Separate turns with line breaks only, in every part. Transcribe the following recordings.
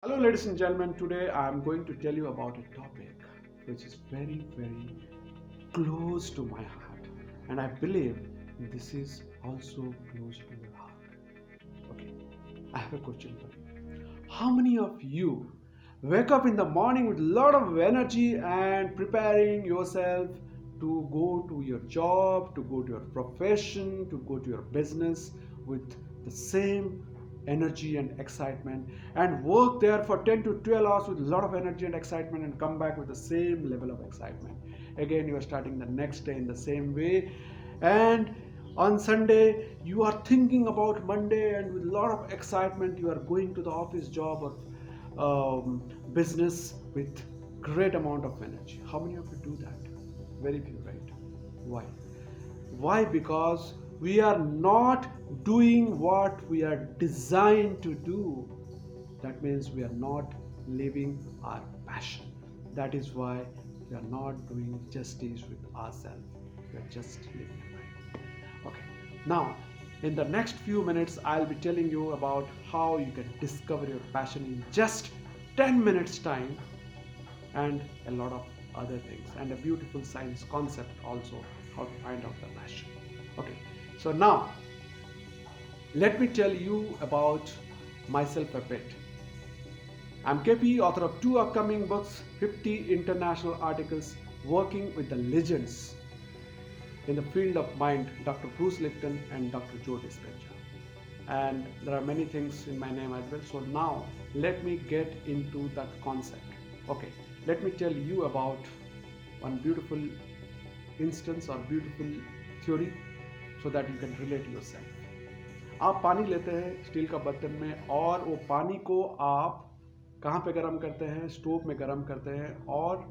Hello, ladies and gentlemen. Today I am going to tell you about a topic which is very, very close to my heart, and I believe this is also close to your heart. Okay, I have a question for you. How many of you wake up in the morning with a lot of energy and preparing yourself to go to your job, to go to your profession, to go to your business with the same energy and excitement and work there for 10 to 12 hours with a lot of energy and excitement and come back with the same level of excitement? Again, you are starting the next day in the same way, and on Sunday you are thinking about Monday, and with a lot of excitement you are going to the office job or business with great amount of energy. How many of you do that? Very few, right? Why? Why? Because we are not doing what we are designed to do. That means we are not living our passion. That is why we are not doing justice with ourselves. We are just living life. Okay. Now, in the next few minutes, I'll be telling you about how you can discover your passion in just 10 minutes time, and a lot of other things, and a beautiful science concept also, how to find out the passion. Okay, so now let me tell you about myself a bit. I'm KP, author of 2 upcoming books, 50 international articles, working with the legends in the field of mind, Dr. Bruce Lipton and Dr. Joe Dispenza. And there are many things in my name as well. So now let me get into that concept. Okay, let me tell you about one beautiful instance or beautiful theory so that you can relate yourself. आप पानी लेते हैं steel का बर्तन में, और वो पानी को आप कहाँ पे गर्म करते हैं? स्टोव में गर्म करते हैं, और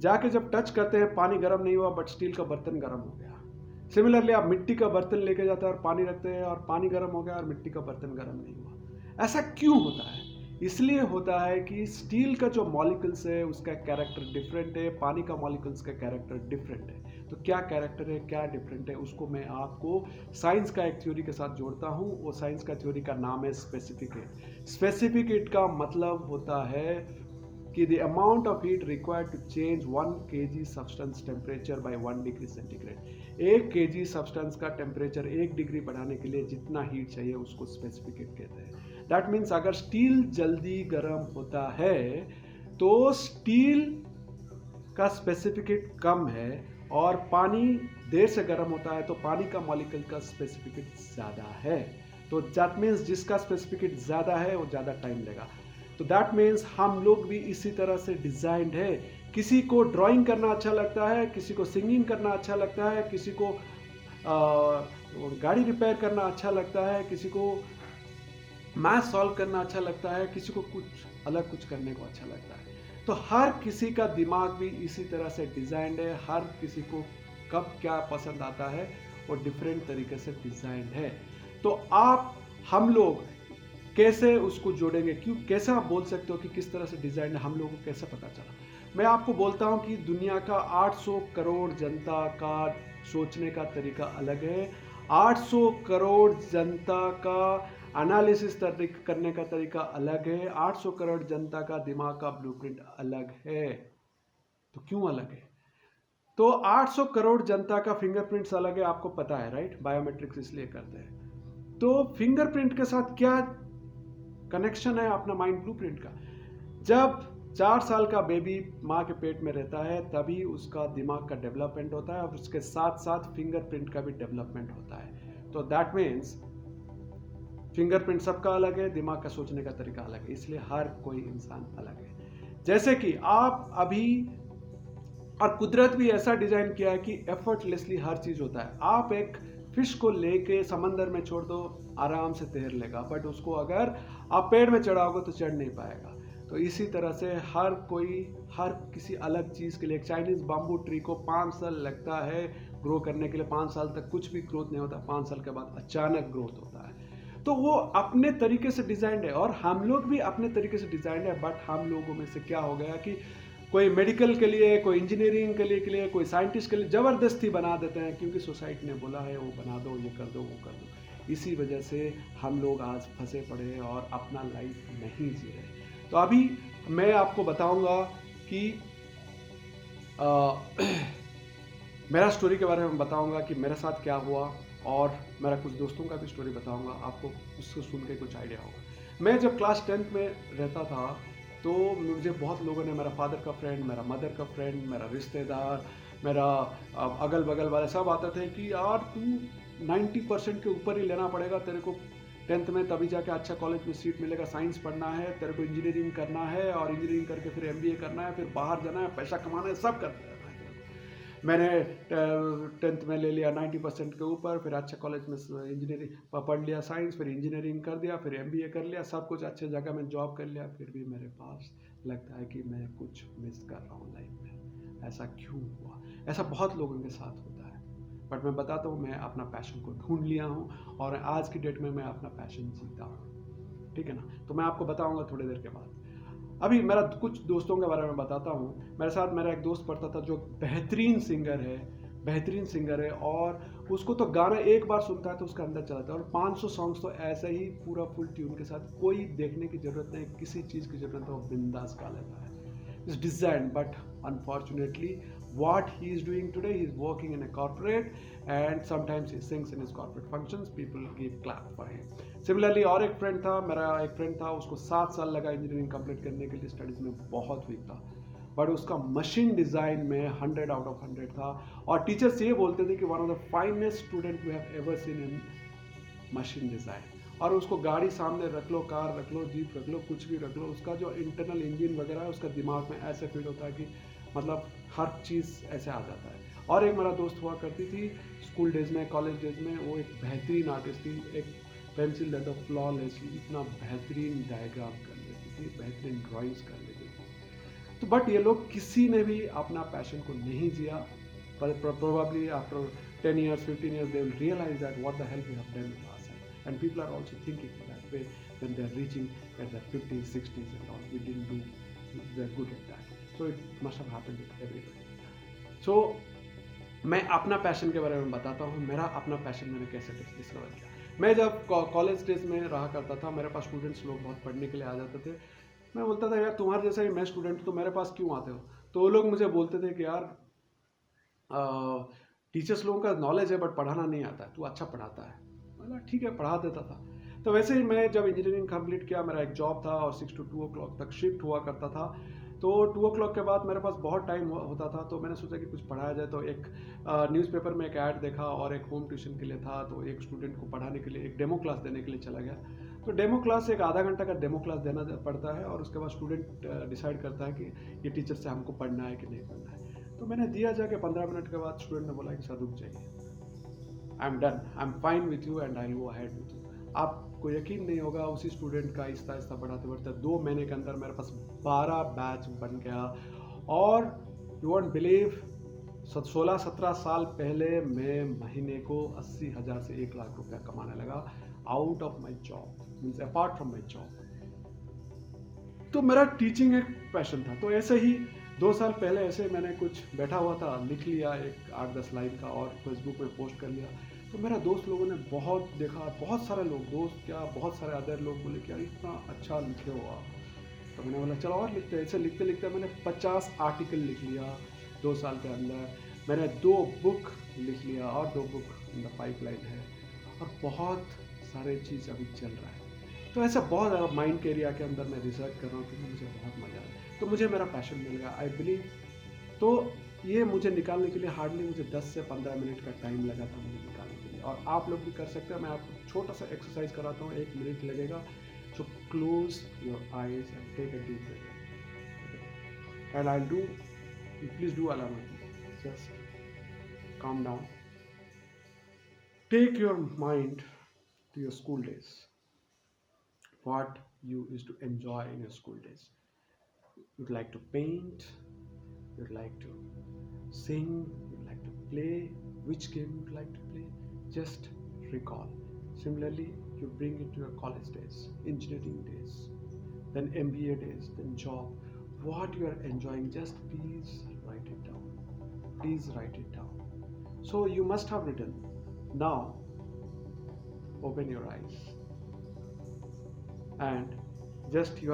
जाके जब टच करते हैं पानी गर्म नहीं हुआ बट स्टील का बर्तन गर्म हो गया। सिमिलरली आप मिट्टी का बर्तन लेके जाते हैं और पानी रखते हैं और पानी गर्म हो गया और मिट्टी का बर्तन गर्म नहीं हुआ। ऐसा क्यों होता है? इसलिए होता है कि स्टील का जो मॉलिक्यूल्स है उसका कैरेक्टर डिफरेंट है, पानी का मॉलिक्यूल्स का कैरेक्टर डिफरेंट है। तो क्या कैरेक्टर है, क्या डिफरेंट है, उसको मैं आपको साइंस का एक थ्योरी के साथ जोड़ता हूँ। वो साइंस का थ्योरी का नाम है स्पेसिफिक हीट। स्पेसिफिक हीट का मतलब होता है कि the amount of heat required to change 1 kg substance temperature by 1 degree centigrade। 1 kg substance का टेम्परेचर 1 डिग्री बढ़ाने के लिए जितना हीट चाहिए उसको स्पेसिफिक हीट कहते हैं। दैट मीन्स अगर स्टील जल्दी गर्म होता है तो स्टील का स्पेसिफिक हीट कम है, और पानी देर से गर्म होता है तो पानी का मॉलिक्यूल का स्पेसिफिक हीट ज़्यादा है। तो दैट मीन्स जिसका स्पेसिफिक हीट ज़्यादा है वो ज़्यादा टाइम लेगा। तो दैट मीन्स हम लोग भी इसी तरह से डिजाइंड है। किसी को ड्राइंग करना अच्छा लगता है, किसी को सिंगिंग करना अच्छा लगता है, किसी को गाड़ी रिपेयर करना अच्छा लगता है, किसी को मैथ सॉल्व करना अच्छा लगता है, किसी को कुछ अलग कुछ करने को अच्छा लगता है। तो हर किसी का दिमाग भी इसी तरह से डिजाइंड है। हर किसी को कब क्या पसंद आता है वो डिफरेंट तरीके से डिजाइंड है। तो हम लोग कैसे उसको जोड़ेंगे? क्यों, कैसे आप बोल सकते हो कि किस तरह से डिजाइन है? हम लोगों को कैसे पता चला? मैं आपको बोलता हूं कि दुनिया का 800 करोड़ जनता का सोचने का तरीका अलग है। 800 करोड़ जनता का एनालिसिस करने का तरीका अलग है। 800 करोड़ जनता का दिमाग का ब्लूप्रिंट अलग है। तो क्यों अलग है? तो 800 करोड़ जनता का फिंगरप्रिंट्स अलग है, आपको पता है, राइट? बायोमेट्रिक्स इसलिए करते हैं। तो फिंगरप्रिंट के साथ क्या कनेक्शन है अपना माइंड ब्लूप्रिंट का? जब 4 साल का बेबी माँ के पेट में रहता है तभी उसका दिमाग का डेवलपमेंट होता है, और उसके साथ साथ फिंगरप्रिंट का भी डेवलपमेंट होता है। तो दैट मीन्स फिंगरप्रिंट सबका अलग है, दिमाग का सोचने का तरीका अलग है, इसलिए हर कोई इंसान अलग है। जैसे कि आप अभी, और कुदरत भी ऐसा डिजाइन किया है कि एफर्टलेसली हर चीज होता है। आप एक फिश को लेके समंदर में छोड़ दो, आराम से तैर लेगा, बट उसको अगर आप पेड़ में चढ़ाओगे तो चढ़ नहीं पाएगा। तो इसी तरह से हर किसी अलग चीज़ के लिए, एक चाइनीज बाम्बू ट्री को 5 साल लगता है ग्रो करने के लिए। 5 साल तक कुछ भी ग्रोथ नहीं होता, 5 साल के बाद अचानक ग्रोथ होता है। तो वो अपने तरीके से डिजाइंड है, और हम लोग भी अपने तरीके से डिजाइंड है। बट हम लोगों में से क्या हो गया कि कोई मेडिकल के लिए, कोई इंजीनियरिंग के लिए, कोई साइंटिस्ट के लिए जबरदस्ती बना देते हैं क्योंकि सोसाइटी ने बोला है वो बना दो, ये कर दो, वो कर दो। इसी वजह से हम लोग आज फंसे पड़े और अपना लाइफ नहीं जी रहे। तो अभी मैं आपको बताऊंगा कि मेरा स्टोरी के बारे में बताऊंगा कि मेरे साथ क्या हुआ, और मेरा कुछ दोस्तों का भी स्टोरी बताऊंगा, आपको उसको सुन के कुछ आइडिया होगा। मैं जब क्लास 10th में रहता था तो मुझे बहुत लोगों ने, मेरा फादर का फ्रेंड, मेरा मदर का फ्रेंड, मेरा रिश्तेदार, मेरा अगल बगल वाले सब आते थे कि यार तू 90% के ऊपर ही लेना पड़ेगा तेरे को 10th में, तभी जाके अच्छा कॉलेज में सीट मिलेगा, साइंस पढ़ना है तेरे को, इंजीनियरिंग करना है, और इंजीनियरिंग करके फिर एमबीए करना है, फिर बाहर जाना है, पैसा कमाना है, सब करना है। मैंने 10th में ले लिया 90% के ऊपर, फिर अच्छा कॉलेज में इंजीनियरिंग पढ़ लिया, साइंस, फिर इंजीनियरिंग कर दिया, फिर एमबीए कर लिया, सब कुछ अच्छे जगह में जॉब कर लिया, फिर भी मेरे पास लगता है कि मैं कुछ मिस कर रहा हूँ लाइफ में। ऐसा क्यों हुआ? ऐसा बहुत लोगों के साथ होता है, बट मैं बताता हूँ, मैं अपना पैशन को ढूंढ लिया हूँ और आज की डेट में मैं अपना पैशन जीता हूँ। ठीक है ना? तो मैं आपको बताऊँगा थोड़ी देर के बाद। अभी मेरा कुछ दोस्तों के बारे में बताता हूँ। मेरे साथ मेरा एक दोस्त पढ़ता था जो बेहतरीन सिंगर है, और उसको तो गाना एक बार सुनता है तो उसका अंदर चला जाता है, और 500 सॉन्ग्स तो ऐसे ही पूरा फुल ट्यून के साथ, कोई देखने की जरूरत नहीं, किसी चीज़ की जरूरत नहीं, वो बिंदास गा लेता है। It's designed, but unfortunately what he is doing today, he is working in a corporate, and sometimes he sings in his corporate functions, people give clap for him. Similarly, और एक फ्रेंड था, मेरा एक फ्रेंड था, उसको 7 साल लगा engineering complete करने के लिए, स्टडीज़ में बहुत वीक था, बट उसका मशीन डिज़ाइन में 100 आउट ऑफ 100 था, और टीचर्स ये बोलते थे कि one of the finest student we have ever seen in machine design. और उसको गाड़ी सामने रख लो, कार रख लो, जीप रख लो, कुछ भी रख लो, उसका जो इंटरनल इंजन वगैरह है उसका दिमाग में ऐसे फिट होता है कि मतलब हर चीज़ ऐसे आ जाता है। और एक मेरा दोस्त हुआ करती थी स्कूल डेज में, कॉलेज डेज में, वो एक बेहतरीन आर्टिस्ट थी, एक पेंसिल लेकर फ्लॉलेसली इतना बेहतरीन डायग्राम कर लेती थी, बेहतरीन ड्राइंग्स कर लेती थी। तो बट ये लोग किसी ने भी अपना पैशन को नहीं जिया, पर probably after 10 years, 15 years, they will realize that what the hell we have done with ourselves. And people are also thinking that way when they are reaching at their 50s, 60s and all. We didn't do, we are good at that. So it must have happened with everybody. So मैं अपना passion के बारे में बताता हूँ, मेरा अपना passion मैंने कैसे डिस्कवर किया। मैं जब कॉलेज डेज में रहा करता था, मेरे पास स्टूडेंट्स लोग बहुत पढ़ने के लिए आ जाते थे। मैं बोलता था यार तुम्हारे जैसा ही मैं स्टूडेंट हूँ तो मेरे पास क्यों आते हो? तो वो लोग मुझे बोलते थे कि यार टीचर्स लोगों का नॉलेज है बट पढ़ाना नहीं आता है, तू अच्छा पढ़ाता है। बोला ठीक है, पढ़ा देता था। तो वैसे ही मैं जब इंजीनियरिंग कंप्लीट किया, मेरा एक जॉब था और 6 to 2 o'clock तक शिफ्ट हुआ करता था। तो 2 o'clock के बाद मेरे पास बहुत टाइम होता था, तो मैंने सोचा कि कुछ पढ़ाया जाए। तो एक न्यूज़पेपर में एक ऐड देखा, और एक होम ट्यूशन के लिए था, तो एक स्टूडेंट को पढ़ाने के लिए, एक डेमो क्लास देने के लिए चला गया। तो डेमो क्लास एक आधा घंटा का डेमो क्लास देना पड़ता है, और उसके बाद स्टूडेंट डिसाइड करता है कि ये टीचर से हमको पढ़ना है कि नहीं पढ़ना है। तो मैंने दिया जाके 15 मिनट के बाद स्टूडेंट ने बोला कि सर रुक जाइए, I am done, I am fine with you and I will go ahead with you. आपको यकीन नहीं होगा, उसी स्टूडेंट का आहिस्ता आहिस्ता बढ़ाते बढ़ते 2 महीने के अंदर मेरे पास 12 बैच बन गया। और यू वॉन्ट बिलीव, 16-17 साल पहले मैं महीने को 80,000 से 1 लाख रुपया कमाने लगा out of my job, means apart from my job. तो मेरा टीचिंग एक पैशन था। तो ऐसे ही 2 साल पहले ऐसे मैंने कुछ बैठा हुआ था, लिख लिया एक 8-10 लाइन का और फेसबुक में पोस्ट कर लिया। तो मेरा दोस्त लोगों ने बहुत देखा, बहुत सारे लोग, दोस्त क्या बहुत सारे अदर लोग बोले कि यार इतना अच्छा लिखे हो आप। तो मैंने बोला चलो और लिखते हैं। ऐसे लिखते लिखते मैंने 50 आर्टिकल लिख लिया 2 साल के अंदर। मैंने 2 बुक लिख लिया और 2 बुक इन द पाइपलाइन है, और बहुत सारे चीज़ अभी चल रहा है। तो ऐसा बहुत ज़्यादा माइंड के एरिया के अंदर मैं रिसर्च कर रहा हूँ, तो मुझे बहुत मज़ा आया। तो मुझे मेरा पैशन मिल गया, आई बिलीव। तो ये मुझे निकालने के लिए हार्डली मुझे 10 से 15 मिनट का टाइम लगा था मुझे निकालने के लिए, और आप लोग भी कर सकते हैं। मैं आपको छोटा सा एक्सरसाइज कराता हूँ, 1 मिनट लगेगा। So close your eyes and take a deep breath, and I do, please do allow me, just calm down, take your mind to your school days, what you used to enjoy in your school days. You'd like to paint, you'd like to sing, you'd like to play, which game you'd like to play, just recall. Similarly, you bring it to your college days, engineering days, then MBA days, then job, what you are enjoying, just please write it down. Please write it down. So you must have written. Now open your eyes and just you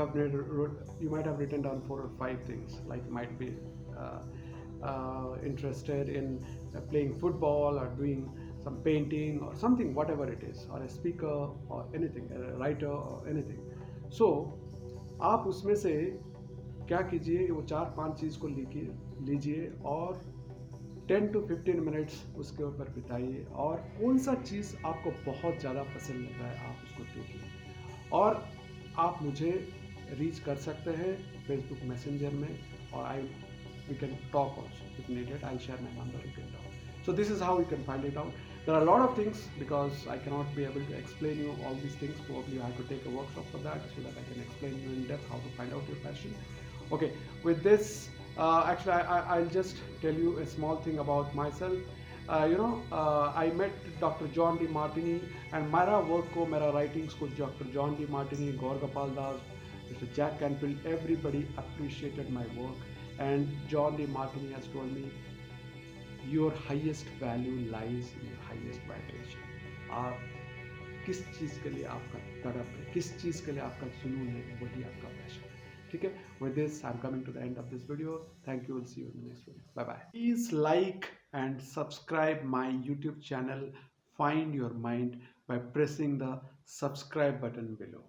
might have written down 4 or 5 things, like might be interested in playing football or doing some painting or something, whatever it is, or a speaker or anything, a writer or anything. So आप उसमें से क्या कीजिए, वो 4-5 चीज़ को लीजिए और 10 to 15 minutes उसके ऊपर बिताइए, और कौन सा चीज़ आपको बहुत ज़्यादा पसंद लग रहा है आप उसको देखिए। और आप मुझे रीच कर सकते हैं फेसबुक मैसेंजर में, और we can talk also if needed. I'll share my number, you can talk. So this is how you can find it out. There are a lot of things, because I cannot be able to explain you all these things. Probably I have to take a workshop for that, so that I can explain you in depth how to find out your passion. Okay, with this, actually I'll just tell you a small thing about myself. I met Dr. John D. Martini, and मेरा work को, मेरा writings को Dr. John D. Martini, Gaur Gopal Das, Mr. Jack Canfield, everybody appreciated my work. And John D. Martini has told me, your highest value lies in your highest vibration. आप किस चीज़ के लिए आपका तड़प है, किस चीज़ के लिए आपका जुनून है, वही आपका पैशन है। ठीक है, with this I'm coming to the end of this video. Thank you, we'll see you in the next video. Bye bye. Please like and subscribe my YouTube channel Find Your Mind by pressing the subscribe button below.